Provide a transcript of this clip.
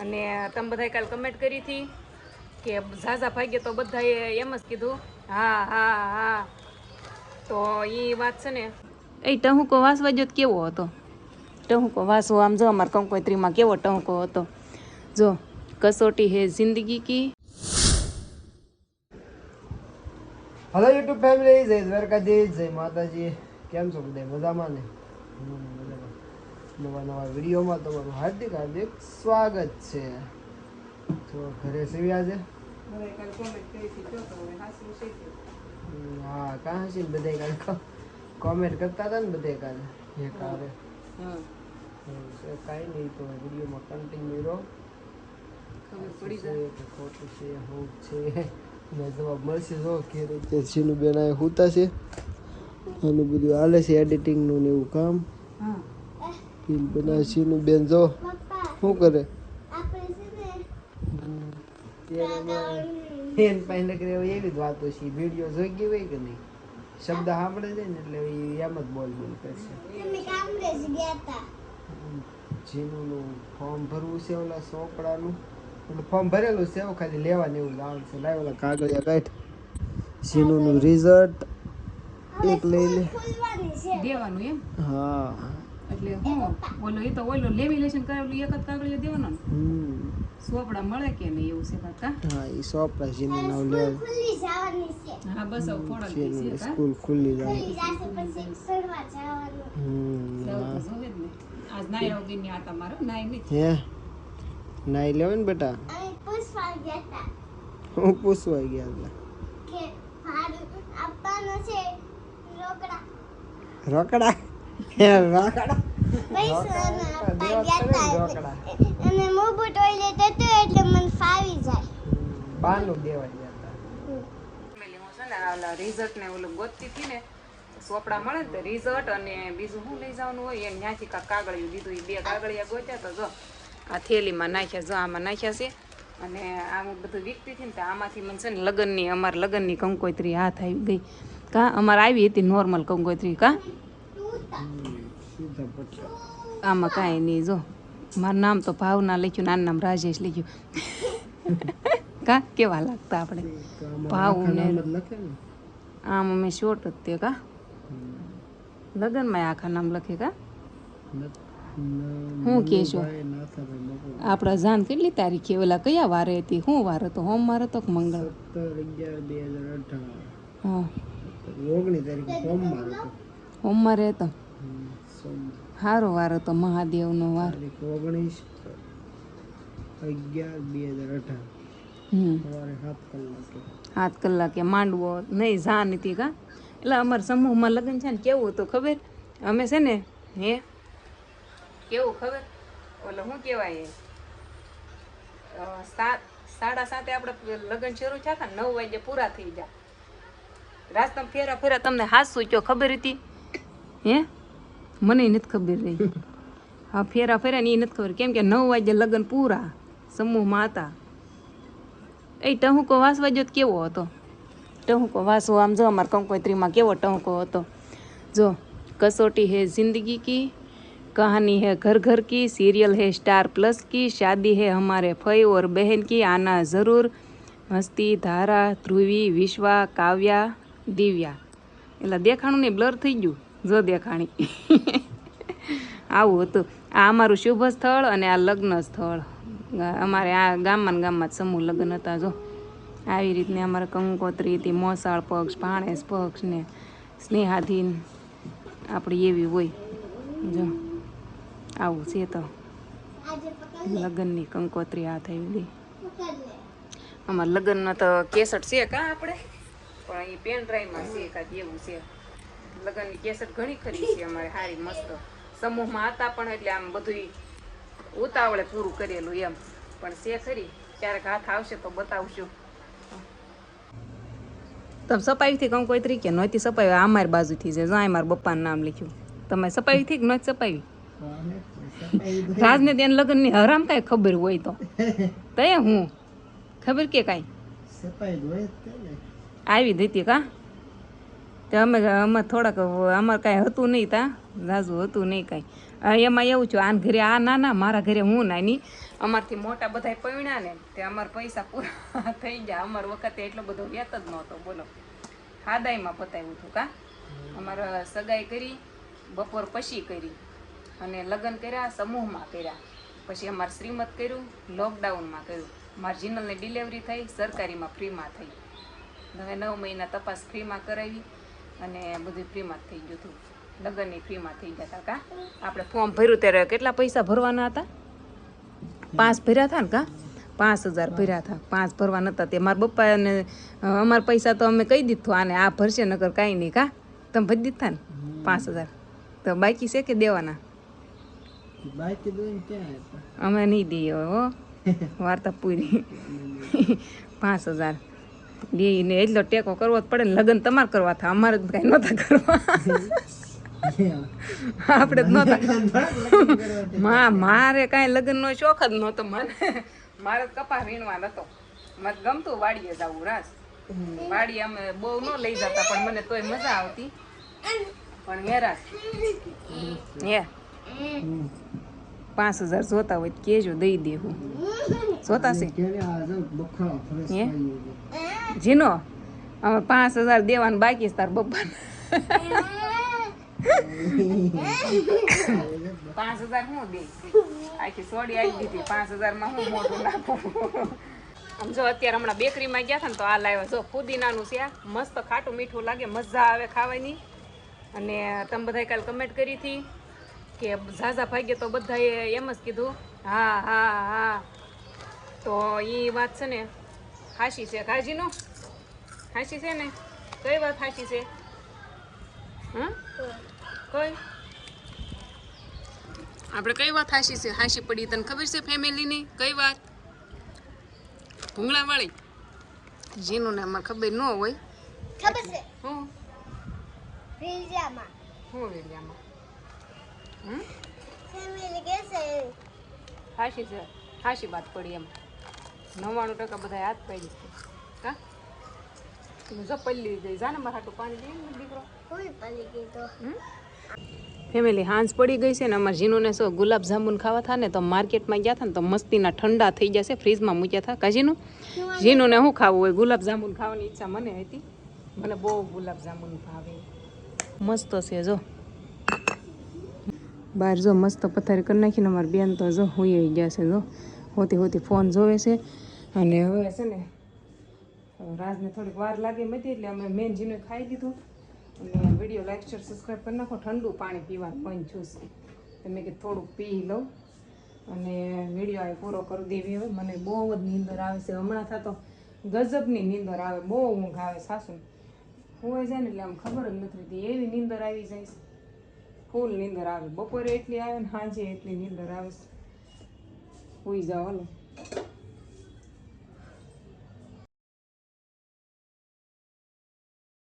અને તમે બધાએ કાલ કમેન્ટ કરી હતી કે ઝાઝા ભાગ્ય તો બધાએ એમ જ કીધું હા હા હા. તો એ વાત છે ને એ ટહુકો વાસવા જો કેવો હતો ટહુકો વાસવો આમ જો અમારા કંકોત્રીમાં કેવો ટહુકો હતો જો कसौटी है जिंदगी की। हेलो यूट्यूब फैमिली जय દ્વારકાધીશ જય માતાજી કેમ છો બધા મજામાં ને નવા નવા વિડીયોમાં તમારું હાર્દિક હાર્દિક સ્વાગત છે તો ઘરે સેવ્યા છે હા કાં હશે ને બધે કાલે કોમેન્ટ કરતા હતા ને બધે કાલે એ કાલે કાંઈ નહીં તો વિડીયોમાં કન્ટિન્યુ રહો પડી જાય કે ખોટું છે હું છે ને જવાબ મળશે જો કે રીતે સીનું બેન આ હોતા છે આનું બધું હાલે છે એડિટિંગનું ને એવું કામ ફિલ્મ બનાવે સીનું બેન જો શું કરે એન પાસે કરે એવી જ વાતો છે વિડીયો જોઈ ગઈ હોય કે નહીં શબ્દ સાંભળે છે ને એટલે એમ જ બોલ કરશે જીનું ફોર્મ ભરવું છે ઓલા સોપડાનું એટલે ફોર્મ ભરેલું છે એવું ખાલી લેવાનું એવું આવશે લાવ ઓલા કાગળિયા કાઢ જીનું રિઝલ્ટ એક લઈ લે દેવાનું એમ હા એટલે હું ઓલો એ તો ઓલો લેમિનેશન કરેલું એક જ કાગળિયો દેવાનો ને સોપડા મળે કે નહીં એવું છે કાકા હા એ સોપડા જીનું નામ લે હા બસ હવે થોડા દિવસ છે સ્કૂલ ખુલ્લી જાય આજ નાય આવગી ની આટા મારો નાય નહીં હે નાઈ લેવે ને બેટા હું પૂછવા ગયા રોકડા રોકડા બાનું દેવા ગયા રિઝલ્ટ ને ઓલું ગોતતી હતી ને સોપડા મળે ને તો રિઝલ્ટ અને બીજું શું લઈ જવાનું હોય એમ ત્યાંથી કાગળિયું દીધું એ બે કાગળિયા ગોત્યા તો જો આ થેલીમાં નાખ્યા જો આમાં નાખ્યા છે અને આમ બધું વીકતી હતી ને તો આમાંથી મને છે ને લગ્નની અમારા લગ્નની કંકોત્રી હાથ આવી ગઈ કા અમારે આવી હતી નોર્મલ કંકોત્રી કા આમાં કાંઈ નહીં જો મારું નામ તો ભાવના લખ્યું નાનું નામ રાજેશ લખ્યું કા કેવા લાગતા આપણે ભાવ ને આમ અમે શોર્ટ જ તે કા લગ્નમાં આખા નામ લખે કા હું કહેશો આપણા જાન કેટલી તારીખે ઓલા કયા વારે હતી શું વાર હતો સોમવાર હતો કે મંગળ 17/11/2018 હા 19 સોમવારે હતો સારો વાર હતો મહાદેવનો વાર 19/11/2018 7 કલાકે માંડવો નહીં જાન હતી કા એટલે અમારા સમૂહમાં લગ્ન છે ને કેવું હતું ખબર અમે છે ને હે કેવું ખબર ઓલો શું કહેવાય 7:30 આપણે લગ્ન શરૂ થયા હતા 9 વાગે પૂરા થઈ ગયા રાસ્તા ફેરા તમને હાસું કયો ખબર હતી હે મને નથી ખબર રહી હા ફેરા ને એ નથી ખબર કેમ કે 9 વાગે લગ્ન પૂરા સમૂહમાં હતા એ ટહુકો વાસવા જો કેવો હતો ટહુકો વાસવો આમ જો અમારા કંકોત્રીમાં કેવો ટહુકો હતો જો कसौटी है जिंदगी की कहानी है घर घर की सीरियल है स्टार प्लस की शादी है हमारे फई और बहन की आना ज़रूर हस्ती धारा ધ્રુવી વિશ્વા કાવ્યા દિવ્યા એટલે દેખાણું નહીં બ્લર થઈ ગયું જો દેખાણી આવું હતું આ અમારું શુભ સ્થળ અને આ લગ્ન સ્થળ અમારે આ ગામમાં જ સમૂહ લગ્ન હતા જો આવી રીતને અમારે કંકોત્રી હતી મોસાળ પક્ષ ભાણેજ પક્ષ ને સ્નેહાધીન આપણી એવી હોય જો આવું છે તો લગ્નની કંકોત્રી હાથ આવી ગઈ અમારા લગ્નનો તો કેસેટ છે કા આપણે પણ એ પેન ડ્રાઈવમાં છે કાંઈ એવું છે લગ્નની કેસેટ ઘણી ખરી છે અમારે સારી મસ્ત સમૂહમાં હતા પણ એટલે આમ બધું ઉતાવળે પૂરું કરેલું એમ પણ છે ખરી ક્યારેક હાથ આવશે તો બતાવશું તમે સપાવીથી કંકોત્રી કે નહોતી સપાવી અમારી બાજુથી છે જ્યાં મારા પપ્પાનું નામ લખ્યું તમે સપાવીથી કે નહોતી સપાવી રાજને ત્યાં લગ્નની હરામ કાંઈ ખબર હોય તો હું ખબર કે કાંઈ આવી દીધી કા તો અમે થોડાક અમારે કાંઈ હતું નહીં તા ઝાઝું હતું નહીં કાંઈ એમાં એવું છું આને ઘરે આ નાના મારા ઘરે હું નાની અમારથી મોટા બધા પૈણ્યા ને તે અમારા પૈસા પૂરા થઈ ગયા. અમાર વખતે એટલો બધો વ્યાત જ નહોતો. બોલો, હાદાઈમાં પતાવ્યું હતું કા. અમારા સગાઈ કરી, બપોર પછી કરી, અને લગ્ન કર્યા સમૂહમાં કર્યા. પછી અમારે શ્રીમત કર્યું, લોકડાઉનમાં કર્યું. મારી જીનલની ડિલિવરી થઈ, સરકારીમાં ફ્રીમાં થઈ. હવે 9 મહિના તપાસ ફ્રીમાં કરાવી અને બધું ફ્રીમાં જ થઈ ગયું હતું. લગ્નની ફ્રીમાં થઈ ગયા હતા કા. આપણે ફોર્મ ભર્યું ત્યારે કેટલા પૈસા ભરવાના હતા? 5 ભર્યા હતા ને કા? 5000 ભર્યા હતા. 5 ભરવા નતા. તે મારા પપ્પા અને અમારા પૈસા તો અમે કહી દીધું આને આ ભરશે, નકર કાંઈ નહીં કા. તમે ભરી દીધા ને 5000? તો બાકી છે કે દેવાના? બાકી દોઈને ક્યાં હતા? અમે નહીં દઈએ હો, વાર્તા પૂરી. 5000 દઈને એટલો ટેકો કરવો જ પડે ને. લગ્ન તમારે કરવા હતા, અમારે જ કાંઈ નહોતા કરવા. આપણે જ નહોતા. મારે કાંઈ લગ્નનો શોખ જ નહોતો. મારે કપા વીણવા નતો. મને ગમતું વાડીએ જવું રાસ. વાડી અમે બહુ ન લઈ જતા, પણ મને તોય મજા આવતી. પણ હેરાસ હે 5000 જોતા હોય તો કેજો, દઈ દેવું. જોતા છે હે જીનો? અમે 5000 દેવાનું બાકી છે તાર બપ્પાને. 5000 હું દે? આખી સોડી આવી દીધી. 5000 માં હું મોટું નાખું? આમ જો અત્યારે હમણાં બેકરીમાં ગયા હતા ને તો આ લાવ્યા જો ફુદીનાનું છે. મસ્ત ખાટું મીઠું લાગે, મજા આવે ખાવાની. અને તમે બધાએ કાલે કમેન્ટ કરી હતી કે ઝાઝા ભાગ્ય, તો બધાએ એમ જ કીધું હા હા હા. તો એ વાત છે ને હાશી છે. કાજીનો હાશી છે ને? કઈ વાત હાશી છે? હા કઈ આપણે કઈ વાત હાશી છે? હાશી પડી તને ખબર છે ફેમિલીની? કઈ વાત? ભૂંગળા વાળી જીનું ને અમારે ખબર ન હોય. ખબર છે હું વિડિયામાં હું વિડિયામાં ફેમિલી કે છે હાશી છે. હાશી વાત પડી એમ. 99% બધા હાથ પડી છે કા. તમે જો પલ્લી જઈ જા ને મારા હાટું પાણી લઈને દીકરો. કોઈ પલી ગઈ તો ફેમિલી હાંસ પડી ગઈ છે ને. અમારા જીનુને શું ગુલાબ જાંબુન ખાવા થા ને તો માર્કેટમાં ગયા હતા ને તો મસ્તીના ઠંડા થઈ જશે, ફ્રીજમાં મૂક્યા હતા. કાજીનું જીનુને શું ખાવું હોય? ગુલાબ જાંબુન ખાવાની ઈચ્છા મને હતી. મને બહુ ગુલાબ જાંબુન ભાવે. મસ્ત છે જો બહાર જો મસ્ત પથારી કરી નાખીને અમારી બેન તો જો હોઈ ગયા છે. જો હોતી હોતી ફોન જોવે છે. અને હવે છે ને રાજને થોડીક વાર લાગી હતી એટલે અમે મેન જીને ખાઈ લીધું. અને વિડીયો લાઈક શેર સબસ્ક્રાઈબ કરી નાખો. ઠંડુ પાણી પીવાનું મન છું તમે કે થોડુંક પી લઉં અને વિડીયો આ પૂરો કરી દેવી. હવે મને બહુ જ નીંદર આવે છે હમણાં. થતો ગજબની નીંદર આવે, બહુ ઊંઘ આવે. સાસુ હોઈ જાય ને એટલે આમ ખબર જ નથી રહેતી, એવી નીંદર આવી જાય છે. ફૂલ નીંદર આવે. બપોરે એટલી આવે ને સાંજે એટલી નીંદર આવે છે. હોઈ જાઓ હાલો.